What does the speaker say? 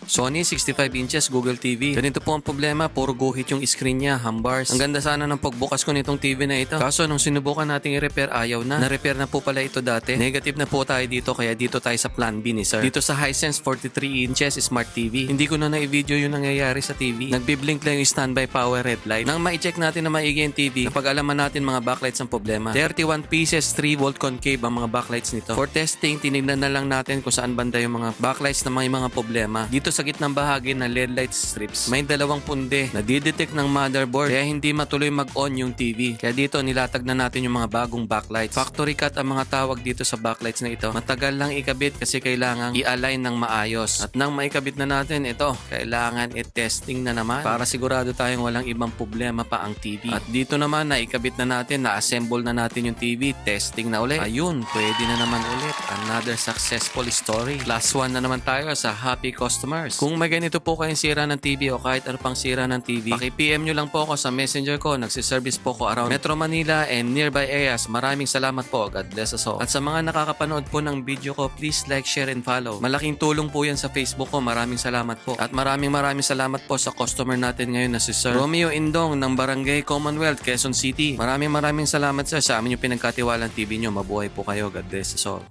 Sony 65 inches Google TV. Ganito po ang problema, puro guhit yung screen niya, hambars. Ang ganda sana ng pagbukas ko nitong TV na ito. Kaso nung sinubukan nating i-repair, ayaw na. Na-repair na po pala ito dati. Negative na po tayo dito, kaya dito tayo sa plan B ni sir. Dito sa Hisense 43 inches Smart TV. Hindi ko na na-video yung nangyayari sa TV. Nagbiblink lang yung standby power red light. Nang ma-check natin na maigi yung TV, napag-alaman natin mga backlights ang problema. 31 pieces 3 volt concave ang mga backlights nito. For testing, tinignan na lang natin kung saan banda yung mga backlights na may mga problema. Dito sa gitnang bahagi ng LED light strips, may dalawang punde na didetect ng motherboard kaya hindi matuloy mag-on yung TV. Kaya dito nilatag na natin yung mga bagong backlights. Factory cut ang mga tawag dito sa backlights na ito. Matagal lang ikabit kasi kailangan i-align ng maayos. At nang maikabit na natin ito, kailangan i-testing na naman para sigurado tayong walang ibang problema pa ang TV. At dito naman naikabit na natin, na-assemble na natin yung TV, testing na ulit. Ayun, pwede na naman ulit. Another successful story. Last one na naman tayo sa happy customers. Kung may ganito po kayong sira ng TV o kahit ano pang sira ng TV, paki-PM nyo lang po ako sa messenger ko. Nagsiservice po ko around Metro Manila and nearby areas. Maraming salamat po. God bless us all. At sa mga nakakapanood po ng video ko, please like, share, and follow. Malaking tulong po yan sa Facebook ko. Maraming salamat po. At maraming salamat po sa customer natin ngayon na si Sir Romeo Indong ng Barangay Commonwealth, Quezon City. Maraming salamat sir sa amin yung pinagkatiwalang TV nyo. Mabuhay po kayo. God bless us all.